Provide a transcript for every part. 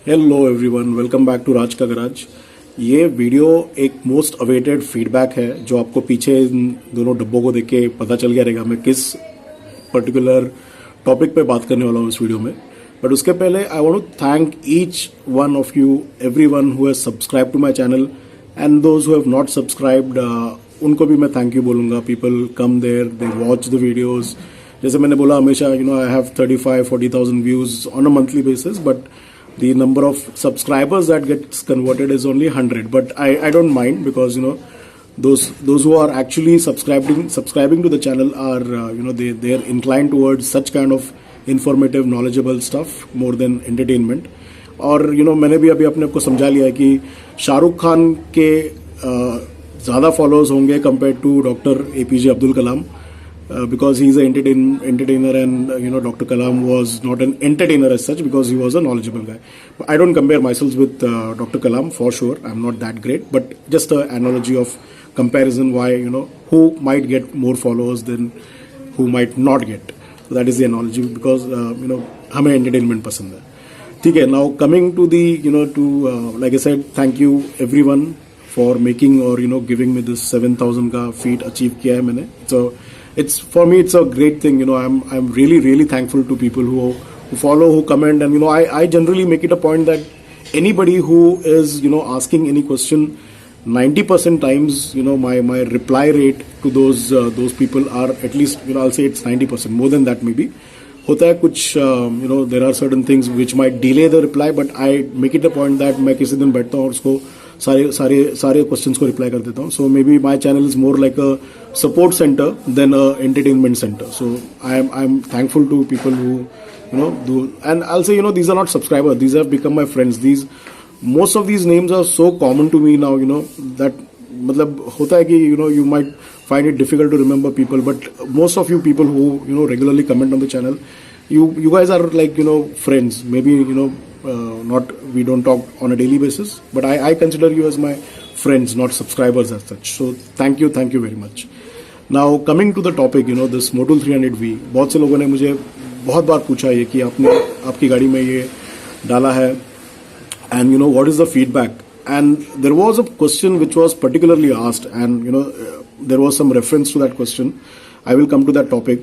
Hello everyone, welcome back to Raj का garage. ये video एक मोस्ट अवेटेड फीडबैक है जो आपको पीछे इन दोनों डब्बों को देख के पता चल गया रहेगा मैं किस पर्टिकुलर टॉपिक पे बात करने वाला हूँ इस वीडियो में। बट उसके पहले I want to thank each one of you, everyone who has subscribe to my channel and those who have not subscribed, उनको भी मैं थैंक यू बोलूँगा। People come there, they watch the videos. जैसे मैंने बोला हमेशा, I have 35-40,000 views on a monthly basis, but the number of subscribers that gets converted is only 100. But I don't mind because those who are actually subscribing to the channel are they're inclined towards such kind of informative, knowledgeable stuff more than entertainment. और मैंने भी अभी अपने आप को समझा लिया है कि शाहरुख खान के ज़्यादा फॉलोअर्स होंगे compare to doctor APJ Abdul Kalam, because he's an entertainer and Dr. Kalam was not an entertainer as such because he was a knowledgeable guy. But I don't compare myself with Dr. Kalam for sure. I'm not that great, but just an analogy of comparison why who might get more followers than who might not get. So that is the analogy because हमें entertainment पसंद है. ठीक है. Now coming to the like I said, thank you everyone for making or giving me this 7,000 का feat achieve किया है मैंने. So it's for me, it's a great thing. I'm really thankful to people who follow, who comment, and I generally make it a point that anybody who is asking any question, 90% times my reply rate to those people are at least I'll say it's 90%, more than that maybe. होता है कुछ there are certain things which might delay the reply, but I make it a point that मैं किसी दिन बैठता हूँ और उसको सारे क्वेश्चंस को रिप्लाई कर देता हूँ. So maybe my channel is more like a support centre than a entertainment centre. So I am thankful to people who do, and I'll say these are not subscribers, these have become my friends. Most of these names are so common to me now that मतलब होता है कि you might find it difficult to remember people, but most of you people who regularly comment on the channel, you guys are like friends. Maybe not, we don't talk on a daily basis, but I consider you as my friends, not subscribers as such. So thank you very much. Now coming to the topic, this Motul 300V, बहुत से लोगों ने मुझे बहुत बार पूछा ये कि आपकी गाड़ी में ये डाला है, and what is the feedback. And there was a question which was particularly asked, and there was some reference to that question. I will come to that topic.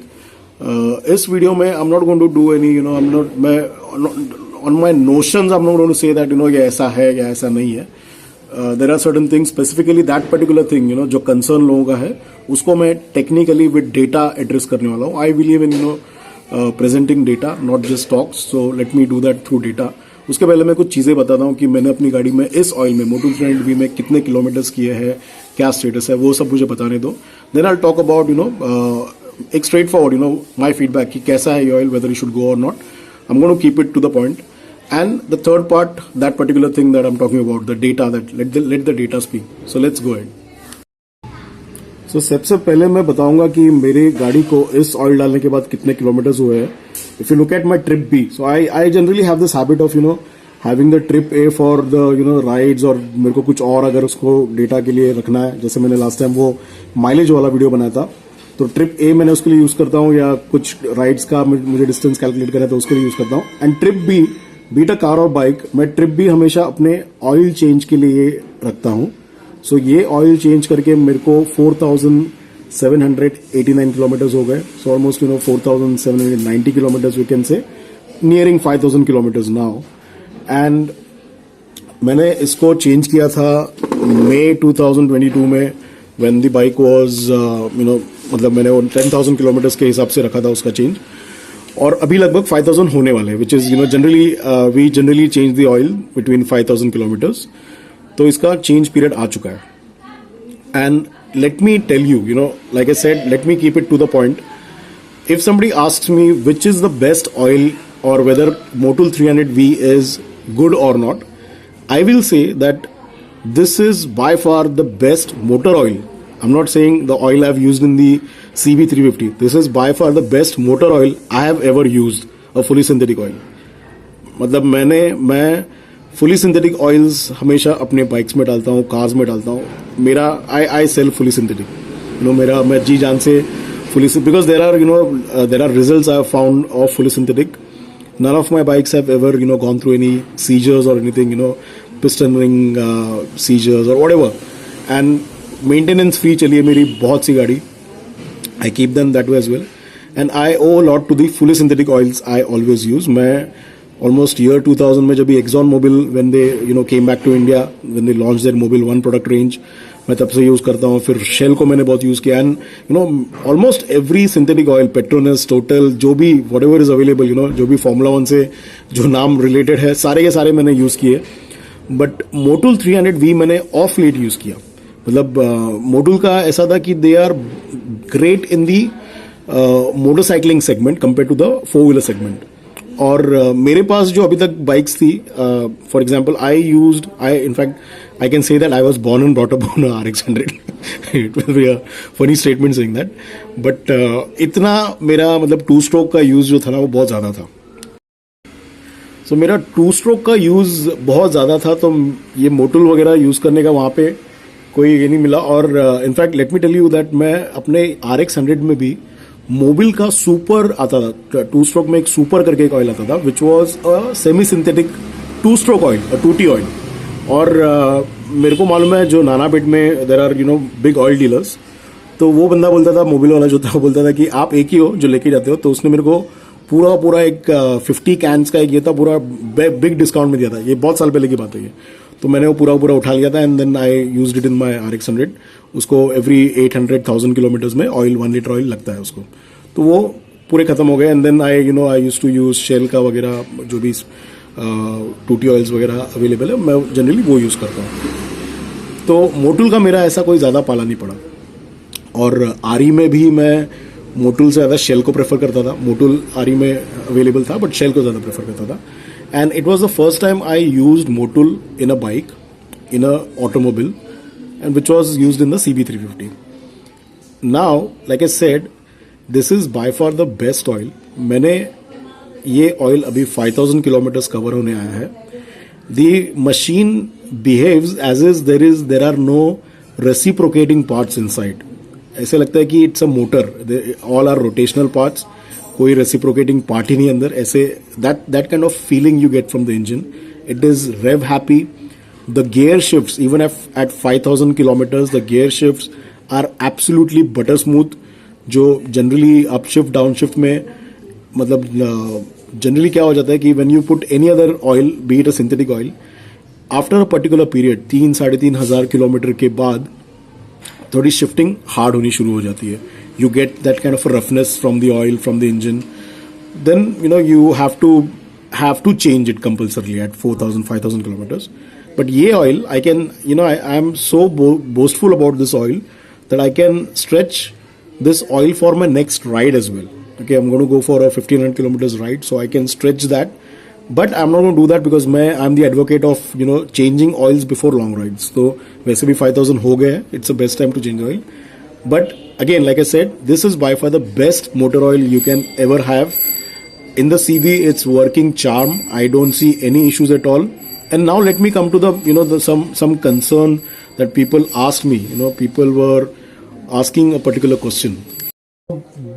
इस वीडियो में I'm not going to do any on my notions, I'm not going to say that ये ऐसा है या ऐसा नहीं है. There are certain things, specifically that particular thing जो concern लोगों का है, उसको मैं technically with data address करने वाला हूँ. I believe in presenting data, not just talks. So let me do that through data. उसके पहले मैं कुछ चीज़ें बताता हूँ कि मैंने अपनी गाड़ी में इस ऑयल में मोटुल 300V में कितने किलोमीटर्स किए हैं, क्या स्टेटस है, वो सब मुझे बताने दो. देन आई टॉक अबाउट एक स्ट्रेट फॉरवर्ड माई फीडबैक कि कैसा है ये oil, whether you should go or not. I am going to keep it to the point. And the third part, that particular thing that I'm talking about, the data, that let the data speak. So let's go ahead. So सबसे पहले मैं बताऊंगा कि मेरी गाड़ी को इस oil डालने के बाद कितने किलोमीटर्स हुए हैं. If you look at my trip B, so I generally have this habit of having the trip A for the rides, और मेरे को कुछ और अगर उसको डेटा के लिए रखना है, जैसे मैंने लास्ट टाइम वो माइलेज वाला वीडियो बनाया था, तो ट्रिप A मैंने उसके लिए यूज करता हूँ, या कुछ राइड्स का मुझे डिस्टेंस कैलकुलेट करना है तो उसके लिए यूज करता हूँ. And trip B, be it a car और बाइक, मैं ट्रिप भी हमेशा अपने ऑयल चेंज के लिए रखता हूं. सो ये ऑयल चेंज करके मेरे को 4,789 किलोमीटर्स हो गए. So almost 4,790 kilometres we can say, nearing 5,000 kilometres now. And मैंने इसको चेंज किया था मई 2022 में, व्हेन द बाइक वाज मतलब मैंने 10,000 किलोमीटर्स के हिसाब से रखा था उसका चेंज, और अभी लगभग 5,000 होने वाले, which is generally we generally change the oil between 5,000 kilometres. तो इसका चेंज पीरियड आ चुका है. And let me tell you, like I said, let me keep it to the point. If somebody asks me which is the best oil और whether Motul 300V is good or not, I will say that this is by far the best motor oil. I'm not saying the oil I've used in the CB350. This is by far the best motor oil I have ever used, a fully synthetic oil. मतलब मैं fully synthetic oils हमेशा अपने bikes में डालता हूँ, cars में डालता हूँ. मेरा I sell fully synthetic. मैं जी जान से fully, because there are results I have found of fully synthetic. none of my bikes have ever gone through any seizures or anything, piston ring seizures or whatever. And maintenance free चली है मेरी बहुत सी गाड़ी. I keep them that way as well. And I owe a lot to the fully synthetic oils I always use. मैं almost year 2000 में जब भी Exxon Mobil when they came back to India, when they launched their Mobil 1 product range, मैं तब से use करता हूँ. फिर Shell को मैंने बहुत यूज किया. And almost every synthetic oil, Petronas, total, जो भी whatever is available, जो भी Formula 1 से जो नाम रिलेटेड है, सारे के सारे मैंने यूज किए. बट मोटुल 300V मैंने ऑफ लेट यूज किया. मतलब मोटुल का ऐसा था कि they are great in the motorcycling segment compare to the four wheeler segment. और मेरे पास जो अभी तक बाइक्स थी, for example I in fact I can say that I was born and brought up on RX100. It will be a funny statement saying that. But इतना मेरा मतलब 2 स्ट्रोक का यूज जो था ना वो बहुत ज़्यादा था. सो मेरा 2 स्ट्रोक का यूज बहुत ज़्यादा था, तो ये मोटुल वगैरह यूज करने का वहाँ पे कोई ये नहीं मिला. और in fact let me tell you that मैं अपने RX100 में भी मोबिल का सुपर आता था. 2 स्ट्रोक में एक सुपर करके एक ऑयल आता था which was a semi synthetic 2 stroke oil, 2T oil. और मेरे को मालूम है जो नानापेट में there are big oil dealers, तो वो बंदा बोलता था, मोबिल वाला जो था, वो बोलता था कि आप एक ही हो जो लेके जाते हो. तो उसने मेरे को पूरा एक 50 कैंस का एक ये था, पूरा बिग डिस्काउंट में दिया था. ये बहुत साल पहले की बात है ये. तो मैंने वो पूरा उठा लिया था and then I used it in my RX100. उसको एवरी 800,000 किलोमीटर्स में ऑयल 1 लीटर ऑयल लगता है उसको. तो वो पूरे खत्म हो गए. And then I use to use Shell का वगैरह जो भी 2T ऑयल्स वगैरह अवेलेबल है, मैं जनरली वो यूज़ करता हूँ. तो मोटुल का मेरा ऐसा कोई ज़्यादा पाला नहीं पड़ा. और आरी में भी मैं मोटुल से ज़्यादा शेल को प्रेफर करता था. मोटुल आरी में अवेलेबल था बट शेल को ज़्यादा प्रेफर करता था. And it was the first time I used Motul in a bike, in a automobile, and which was used in the CB350. Now, like I said, this is by far the best oil. मैंने ये oil अभी 5000 kilometers cover होने आया है. The machine behaves as is there are no reciprocating parts inside. ऐसे लगता है कि it's a motor. All are rotational parts. कोई रेसिप्रोकेटिंग पार्ट ही नहीं अंदर. ऐसे that kind of feeling you get from the engine. It is rev happy. The gear shifts even at 5000 kilometres the gear shifts are absolutely butter smooth. जो generally up shift down shift में मतलब generally क्या हो जाता है कि when you put any other oil, be it a synthetic oil, after a particular period 3-3,500 kilometre के बाद थोड़ी शिफ्टिंग हार्ड होनी शुरू हो जाती है. You get that kind of a roughness from the oil, from the engine. Then you have to change it compulsorily at 4,000-5,000 kilometers. But ye oil, I can I am so boastful about this oil that I can stretch this oil for my next ride as well. Okay, I'm going to go for a 1,500 kilometers ride, so I can stretch that. But I'm not going to do that because I'm the advocate of changing oils before long rides. So वैसे भी 5,000 हो गए. It's the best time to change oil. But again, like I said, this is by far the best motor oil you can ever have. In the CB, it's working charm. I don't see any issues at all. And now let me come to the some concern that people asked me. People were asking a particular question.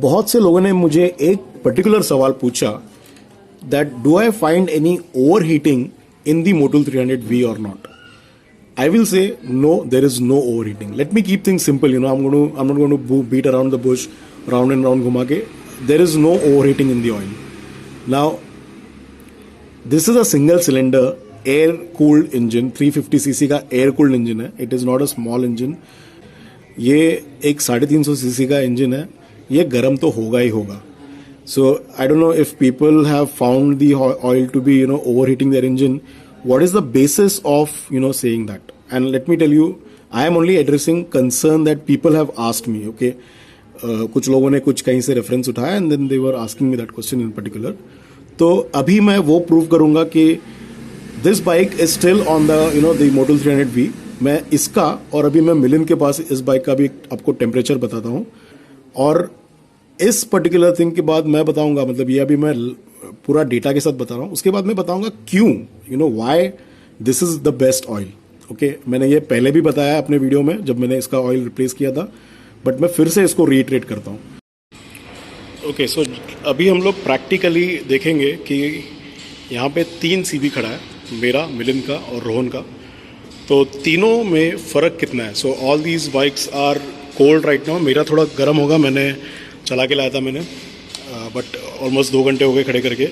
बहुत से लोगों ने मुझे एक particular सवाल पूछा that do I find any overheating in the Motul 300V or not? I will say no, there is no overheating. Let me keep things simple. I'm not going to beat around the bush, round and round घुमा के. There is no overheating in the oil. Now, this is a single cylinder air cooled engine, 350cc का air cooled engine है. It is not a small engine. ये एक 350cc का engine है. ये गर्म तो होगा ही होगा. So I don't know if people have found the oil to be overheating their engine. What is the basis of saying that? And let me tell you, I am only addressing concern that people have asked me. Okay, कुछ लोगों ने कुछ कहीं से reference उठाया and then they were asking me that question in particular. तो अभी मैं वो प्रूव करूंगा कि this bike is still on the the Motul 300V. मैं इसका और अभी मैं मिलिन के पास इस बाइक का भी आपको टेम्परेचर बताता हूँ. और इस पर्टिकुलर थिंग के बाद मैं बताऊंगा, मतलब ये अभी मैं पूरा डेटा के साथ बता रहा हूँ. उसके बाद मैं बताऊंगा क्यों why this is the best oil. Okay, मैंने ये पहले भी बताया अपने वीडियो में जब मैंने इसका ऑयल रिप्लेस किया था, बट मैं फिर से इसको रीइटरेट करता हूँ. ओके, सो अभी हम लोग प्रैक्टिकली देखेंगे कि यहाँ पे 3 सीबी खड़ा है, मेरा, मिलिंद का और रोहन का। तो तीनों में फ़र्क कितना है? So all these bikes are cold right now. मेरा थोड़ा गर्म होगा, मैंने चला के लाया था मैंने, बट ऑलमोस्ट 2 घंटे हो गए खड़े करके।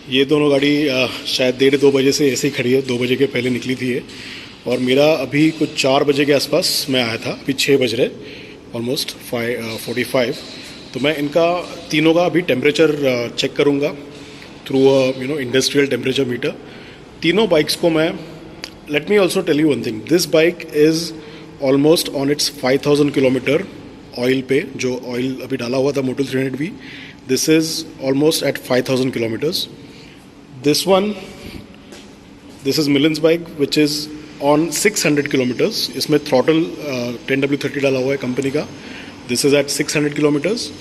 ये दोनों गाड़ी शायद 1:30-2 बजे से ऐसे ही खड़ी है, 2 बजे के पहले निकली थी ये। और मेरा अभी कुछ 4 बजे के आसपास मैं आया था, अभी 6 बज रहे, ऑलमोस्ट 5:45। तो मैं इनका तीनों का अभी टेम्परेचर चेक करूँगा थ्रू इंडस्ट्रियल टेम्परेचर मीटर। तीनों बाइक्स को मैं, let me also tell you one thing, this bike is almost on its 5000 kilometre oil पे। जो ऑयल अभी डाला हुआ था Motul 300V, this is almost at 5000 kilometres. This is मिलिंस bike which is on 600 kilometres. इसमें थ्रॉटल 10W30 डाला हुआ है कंपनी का। This is at 600 kilometres.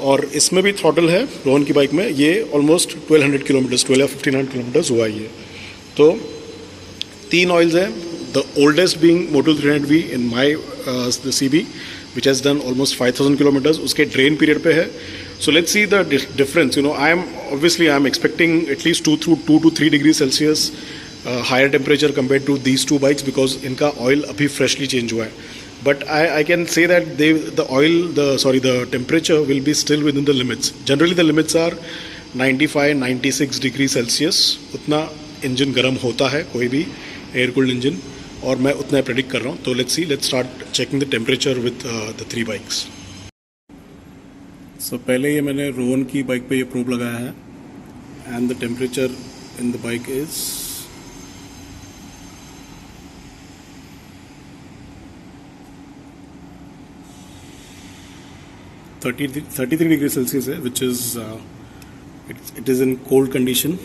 और इसमें भी थ्रॉटल है रोहन की बाइक में, ये ऑलमोस्ट 1200 किलोमीटर्स, 12 या 1500 किलोमीटर्स हुआ ये। तो 3 ऑयल्स हैं, the oldest being Motul 300V in my the CB which has done almost 5000 kilometres, उसके ड्रेन पीरियड पे है। So let's see the difference. I am expecting at least 2 to 3 degrees Celsius higher temperature compared to these 2 bikes because इनका oil अभी freshly change हुआ है. But I can say that the temperature will be still within the limits. Generally the limits are 95-96 degrees Celsius. उतना engine गर्म होता है कोई भी air cooled engine, और मैं उतना predict कर रहा हूँ. तो let's start checking the temperature with the 3 bikes. So, पहले ये मैंने रोहन की बाइक पे ये प्रोब लगाया है, and the temperature in the bike is 33 degree Celsius है, which is it is in cold condition.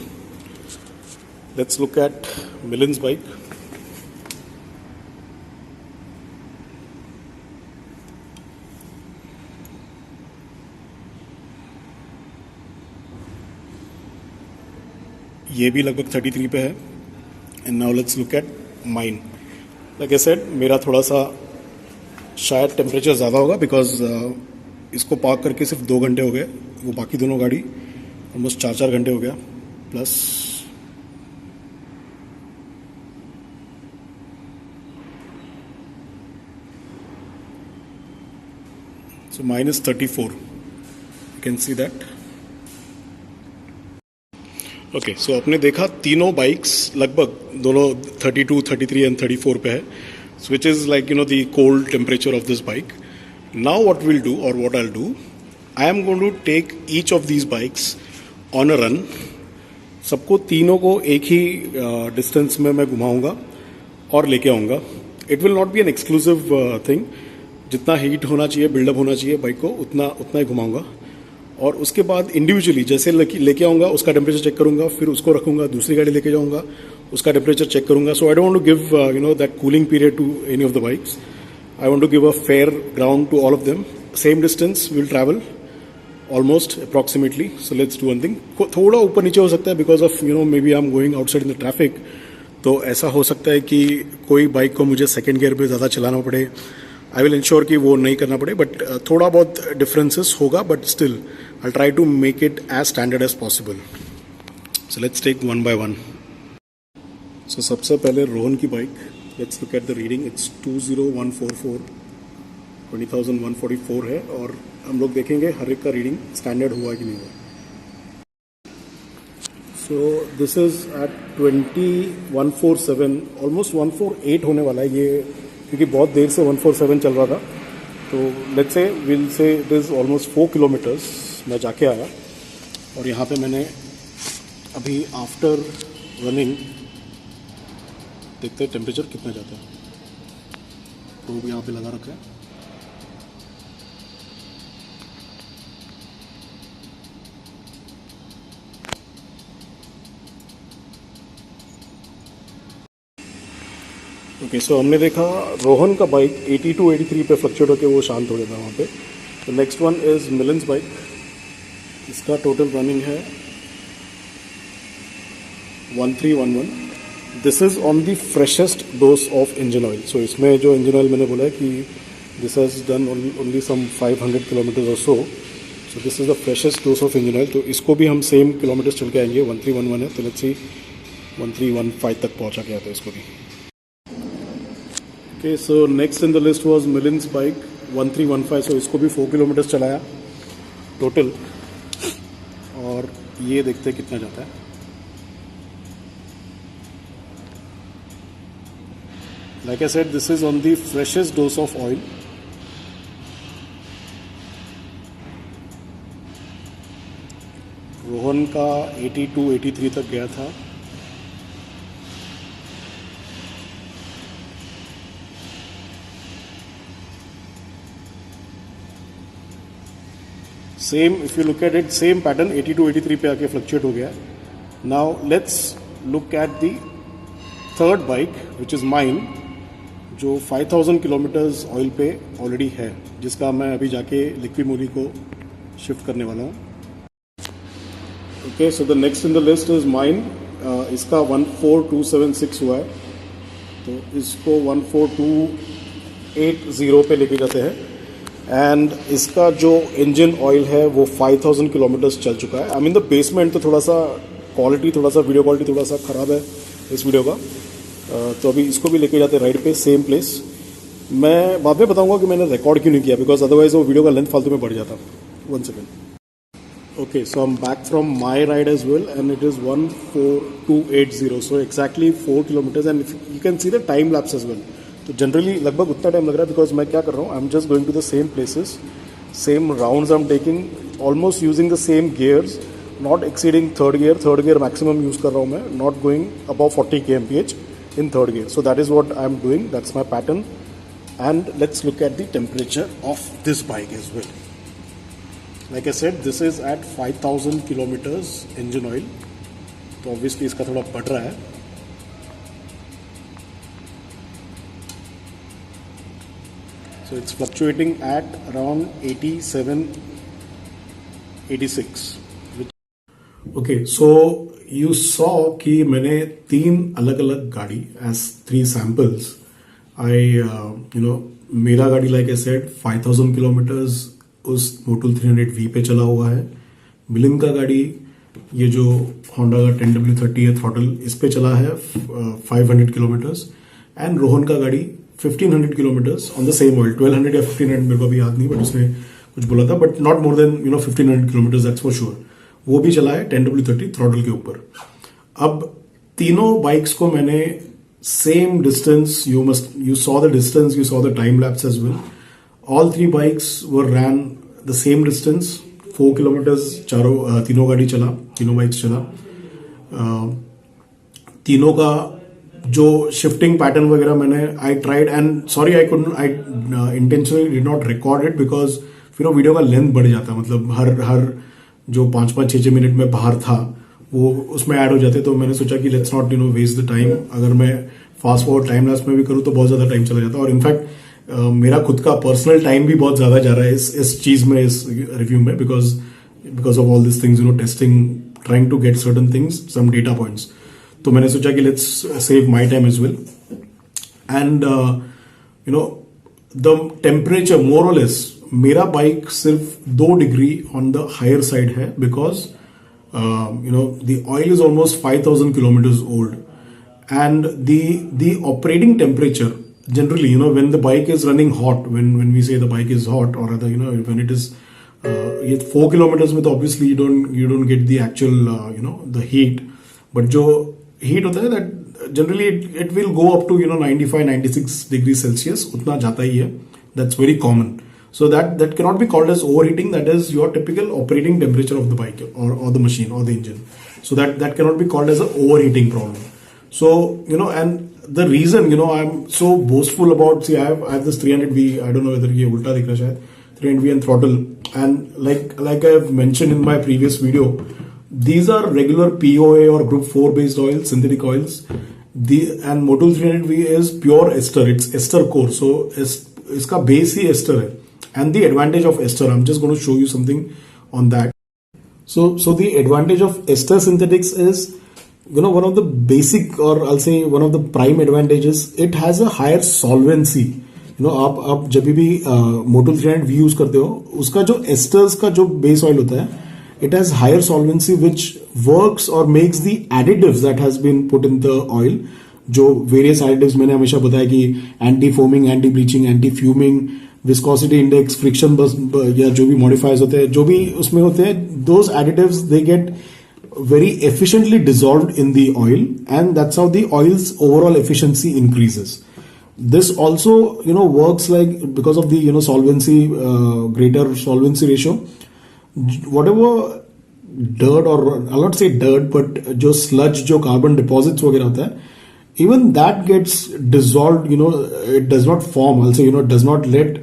Let's look at मिलिंस बाइक. ये भी लगभग 33 पे है. And now let's look at mine. Like I said, मेरा थोड़ा सा शायद टेम्परेचर ज़्यादा होगा बिकॉज इसको पार्क करके सिर्फ 2 घंटे हो गए. वो बाकी दोनों गाड़ी ऑलमोस्ट 4 घंटे हो गया plus. So mine is 34. You can see that. Okay, so आपने देखा तीनों बाइक्स लगभग दोनों 32, 33 एंड 34 पे है, which is like the cold temperature of this bike. Now what will do or what I will do, I am going to take each of these bikes on a run. सबको तीनों को एक ही distance में मैं घुमाऊंगा और लेके आऊँगा. It will not be an exclusive thing. जितना हीट होना चाहिए, बिल्डअप होना चाहिए बाइक को, उतना ही घुमाऊंगा. और उसके बाद इंडिविजुअली जैसे लेके आऊँगा उसका टेम्परेचर चेक करूँगा, फिर उसको रखूँगा, दूसरी गाड़ी लेके जाऊँगा, उसका टेम्परेचर चेक करूँगा. So I don't want to give that cooling period to any of the bikes. I want to give a fair ground to all of them. Same distance will travel almost approximately. So let's do one thing. थोड़ा ऊपर नीचे हो सकता है because of maybe I am going outside in the traffic. तो ऐसा हो सकता है कि कोई बाइक को मुझे सेकेंड गियर पे ज़्यादा चलाना पड़े. आई विल इंश्योर कि वो नहीं करना पड़े, बट थोड़ा बहुत डिफरेंसेस होगा, but still I'll try to make it as standard as possible. So let's take one by one. So सबसे पहले रोहन की bike. Let's look at the reading. It's 20144. 20,144 है, और हम लोग देखेंगे हर एक का रीडिंग स्टैंडर्ड हुआ कि नहीं हुआ. So this is at 20,147, almost 148 होने वाला है ये, क्योंकि बहुत देर से 147 चल रहा था. तो let's say will say it is almost 4 kilometres मैं जाके आया. और यहाँ पे मैंने अभी आफ्टर रनिंग देखते हैं टेम्परेचर कितना जाता है. प्रोब यहाँ पे लगा रखा है. ओके, सो हमने देखा रोहन का बाइक 82, 83 पे फ्लक्चुएट होकर वो शांत हो गया था वहाँ पे. तो नेक्स्ट वन इज़ मिलिंस बाइक. इसका टोटल रनिंग है 1311. This is on the freshest dose of engine oil. So इसमें जो इंजन ऑयल मैंने बोला है कि this has done only some 500 kilometres or so. So this is the freshest dose of engine oil. तो इसको भी हम सेम किलोमीटर्स चल के आएंगे. 1311 है, तो लेट्स सी 1315 तक पहुंचा गया था इसको भी. Okay, so next in the list was मिलिन्स बाइक 1315. सो इसको भी 4 किलोमीटर्स चलाया टोटल. और ये देखते हैं कितना जाता है. Like I said, this is on the freshest dose of oil. Rohan का 82, 83 तक गया था. Same, if you look at it, same pattern 82, 83 पे आके फ्लक्चुएट हो गया. Now let's look at the third bike, which is mine, जो 5000 किलोमीटर्स ऑयल पे ऑलरेडी है, जिसका मैं अभी जाके लिक्विमोली को शिफ्ट करने वाला हूँ. Okay, so the next in the list is mine. इसका 14276 हुआ है, तो इसको 14280 पे लेके जाते हैं. एंड इसका जो इंजन ऑयल है वो 5000 किलोमीटर्स चल चुका है. आई मीन द बेसमेंट, तो थोड़ा सा क्वालिटी, थोड़ा सा वीडियो क्वालिटी थोड़ा सा ख़राब है इस वीडियो का. तो अभी इसको भी लेके जाते हैं राइड पे, सेम प्लेस. मैं बाद में बताऊंगा कि मैंने रिकॉर्ड क्यों नहीं किया, बिकॉज अदरवाइज वो वीडियो का लेंथ फालतू में बढ़ जाता. 1 second. Okay, so I am back from my ride as well and it is 14280. So exactly 4 kilometres and you can see the time lapse as well. तो जनरली लगभग उतना time लग रहा है, बिकॉज मैं क्या कर रहा हूँ, I am just going to the same places, same rounds I am taking, almost using the same gears, not exceeding third gear maximum use कर रहा हूँ मैं, not going above 40 kmph in third gear. So that is what I am doing, that's my pattern. And let's look at the temperature of this bike as well. Like I said, this is at 5000 kilometers engine oil, तो obviously इसका थोड़ा बढ़ रहा है. So it's fluctuating at around 87, 86. Okay, so you saw कि मैंने 3 अलग अलग गाड़ी as 3 samples. मेरा गाड़ी like I said 5000 kilometers उस Motul 300V पे चला हुआ है. मिलिन का गाड़ी, ये जो होंडा का 10W30 है थ्रॉटल, इस पे चला है 500 किलोमीटर्स. एंड रोहन का गाड़ी 1500 kilometres on the same oil. 1200 या 1500 मेरे को अभी याद नहीं, बट उसने कुछ बोला था, but not more than 1500 kilometres, that's for sure. वो भी चला है 10W30 थ्रॉटल के ऊपर. अब तीनों बाइक्स को मैंने same distance, you saw the distance, you saw the time lapse as well. All 3 bikes were ran the same distance, 4 kilometres. तीनों गाड़ी चला, तीनों बाइक्स चला. तीनों का जो शिफ्टिंग पैटर्न वगैरह मैंने I tried, and sorry I intentionally did not record it, because फिर वो वीडियो का लेंथ बढ़ जाता. मतलब हर जो 5-5, 6-6 मिनट में बाहर था वो उसमें ऐड हो जाते. तो मैंने सोचा कि let's not waste the time. अगर मैं फास्ट फॉरवर्ड टाइम लैप्स में भी करूँ तो बहुत ज्यादा टाइम चला जाता. और इनफैक्ट मेरा खुद का पर्सनल टाइम भी बहुत ज्यादा जा रहा है इस चीज में, इस रिव्यू में, because of all this things, testing, trying to get certain things, some data points. तो मैंने सोचा कि let's save my time as well. And the temperature more or less, मेरा बाइक सिर्फ 2 डिग्री ऑन द हायर साइड है, because the oil is almost 5000 kilometres old. And the operating temperature generally, when the bike is running hot, when we say the bike is hot, or rather, when it is 4 kilometers में, तो obviously you don't get the actual the heat. But जो heat होता है, that generally it will go up to 95-96 degrees Celsius. उतना जाता ही है. That's very common. So that cannot be called as overheating. That is your typical operating temperature of the bike or the machine or the engine. So that cannot be called as an overheating problem. So and the reason I'm so boastful about, see, I have this 300V. I don't know whether ये उल्टा दिख रहा है, 300V and throttle. And like I have mentioned in my previous video, these are regular POA or Group 4 based oils, synthetic oils. And Motul 300V is pure ester. It's ester core. So इसका base ही ester है. And the advantage of ester, I'm just going to show you something on that. So the advantage of ester synthetics is, one of the basic, or I'll say one of the prime advantages, it has a higher solvency आप जब भी motel 300 we use करते हो, उसका जो asters का जो base oil होता है, it has higher solvency which works or makes the additives that has been put in the oil. जो various additives मैंने हमेशा बताया कि anti foaming, anti bleaching, anti fuming, viscosity index, friction बस या जो भी मॉडिफायर्स होते हैं, जो भी उसमें होते हैं, those additives they get very efficiently dissolved in the oil, and that's how the oil's overall efficiency increases. This also works like because of the solvency, greater solvency ratio, whatever dirt, or I'll not say dirt, but जो sludge, जो carbon deposits वगैरह होता है, even that gets dissolved. It does not form. Also, it does not let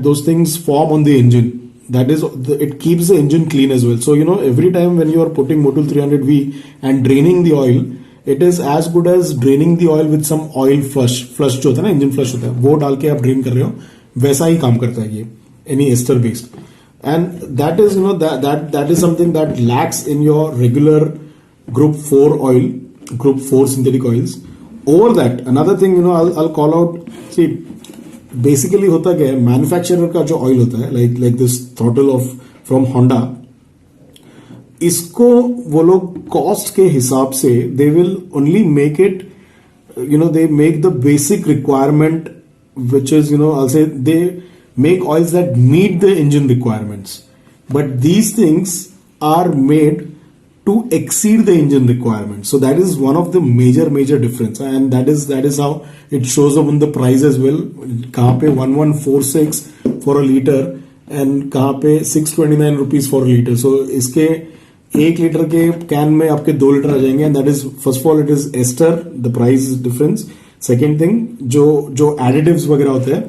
those things form on the engine. That is, it keeps the engine clean as well. So every time when you are putting Motul 300V and draining the oil, it is as good as draining the oil with some oil flush जो होता है ना, engine flush होता है, वो डाल के आप drain कर रहे हो, वैसा ही काम करता है ये, any ester based. And that is that is something that lacks in your regular group 4 oil, group 4 synthetic oils. Over that, another thing I'll call out. See, basically होता क्या है, मैन्युफैक्चरर का जो ऑयल होता है, like this throttle of from Honda, इसको वो लोग कॉस्ट के हिसाब से they will only make it, they make the basic requirement, which is I'll say they make oils that meet the engine requirements, but these things are made to exceed the engine requirements. So that is one of the major difference, and that is how it shows up in the price as well. कहाँ पे 1146 for a liter and कहाँ पे 629 rupees for a liter. So इसके 1 litre के can में आपके 2 litre आ जाएंगे, and that is, first of all, it is ester, the price difference. Second thing, जो additives वगैरह होते हैं,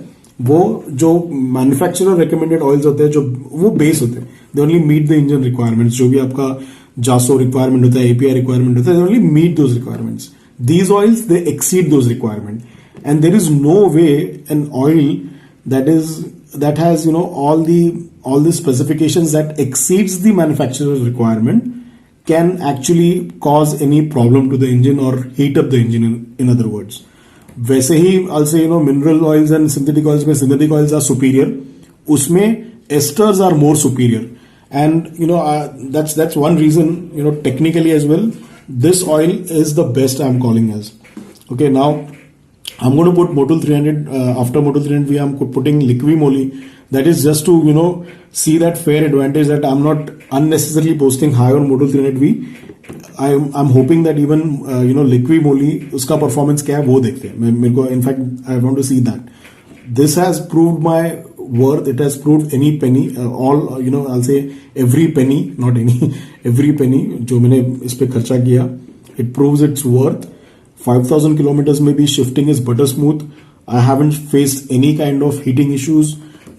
वो जो मैन्युफैक्चरर रिकमेंडेड ऑयल्स होते हैं, जो वो बेस होते हैं, they only meet the engine requirements. जो भी आपका जासो रिक्वायरमेंट होता है, एपीआई रिक्वायरमेंट होता है, they only meet those requirements. These oils they exceed those requirement, and there is no way an oil that has all the specifications that exceeds the manufacturer's requirement can actually cause any problem to the engine or heat up the engine, in other words. वैसे ही I'll say mineral oils and synthetic oils में synthetic oils are superior, उसमें esters are more superior, and that's one reason technically as well this oil is the best I'm calling as. Okay, now I'm going to put Motul 300 after Motul 300V I'm putting Liqui-Moly. That is just to see that fair advantage that I'm not unnecessarily posting high on Motul 300V. I'm hoping that even Liqui-Moly उसका performance क्या है वो देखते हैं. मेरे को in fact I want to see that. This has proved my worth. It has proved any penny, all I'll say every penny, not any, every penny जो मैंने इस पे खर्चा किया, it proves its worth. 5,000 kilometers में भी shifting is butter smooth. I haven't faced any kind of heating issues.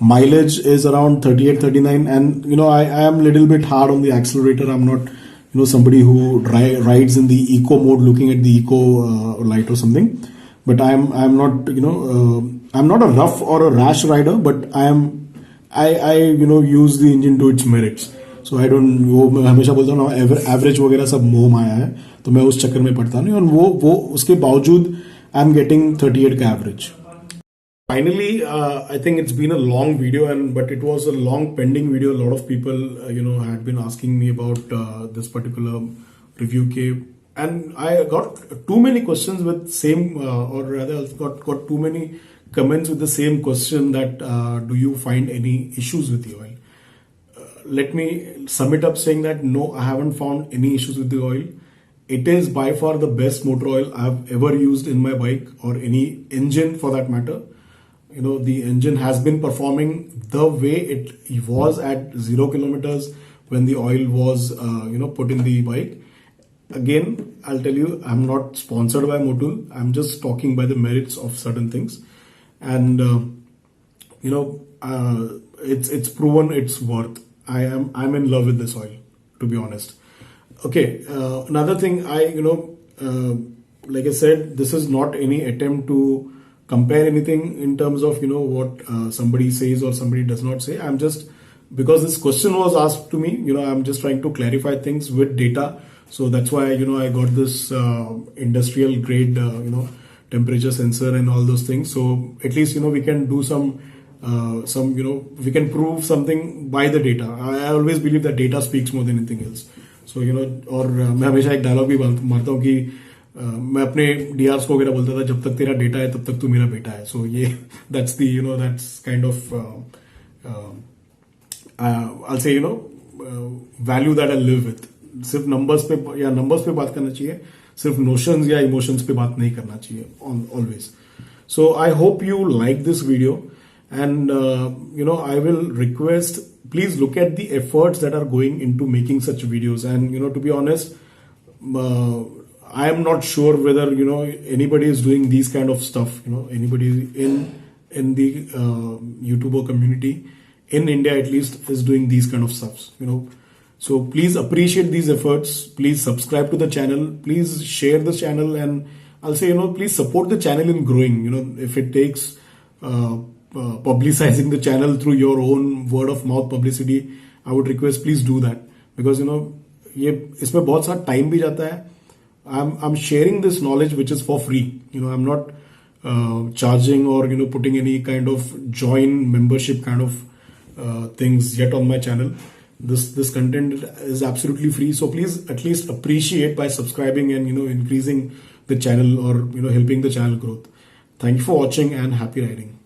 Mileage is around 38-39, and I am little bit hard on the accelerator. I'm not somebody who rides in the eco mode looking at the eco light or something, but I'm not I'm not a rough or a rash rider, but I use the engine to its merits. So I don't, वो मैं हमेशा बोलता हूँ ना, average वगैरह सब मोह माया है, तो मैं उस चक्कर में पड़ता नहीं, और वो उसके बावजूद आई एम गेटिंग 38 का average. Finally, I think it's been a long video, but it was a long pending video. A lot of people, had been asking me about this particular review cave, and I got too many questions with same, or rather, got too many comments with the same question that do you find any issues with the oil? Let me sum it up saying that no, I haven't found any issues with the oil. It is by far the best motor oil I've ever used in my bike, or any engine for that matter. The engine has been performing the way it was at 0 kilometers when the oil was put in the bike. Again, I'll tell you, I'm not sponsored by Motul. I'm just talking by the merits of certain things, and it's proven its worth. I'm in love with this oil, to be honest. Okay, another thing, like I said, this is not any attempt to compare anything in terms of what somebody says or somebody does not say. I'm just, because this question was asked to me, I'm just trying to clarify things with data. So that's why I got this industrial grade temperature sensor and all those things. So at least we can do some we can prove something by the data. I always believe that data speaks more than anything else. So और मैं हमेशा एक dialogue भी मारता हूँ कि मैं अपने डीआरस को वगैरह बोलता था, जब तक तेरा डेटा है तब तक तू मेरा बेटा है. सो ये that's the that's kind of I'll say value that I live with. सिर्फ नंबर्स पे बात करना चाहिए, सिर्फ नोशंस या इमोशंस पे बात नहीं करना चाहिए always. So I hope you like this video, and I will request, please look at the efforts that are going into making such videos. And to be honest, I am not sure whether anybody is doing these kind of stuff. Anybody in the YouTuber community in India at least is doing these kind of stuffs. So please appreciate these efforts. Please subscribe to the channel. Please share the channel, and I'll say please support the channel in growing. If it takes publicizing the channel through your own word of mouth publicity, I would request please do that, because ये इसमें बहुत सारा time भी जाता है. I'm sharing this knowledge which is for free. I'm not charging or putting any kind of join membership kind of things yet on my channel. This content is absolutely free, so please at least appreciate by subscribing and increasing the channel, or helping the channel growth. Thank you for watching, and happy riding.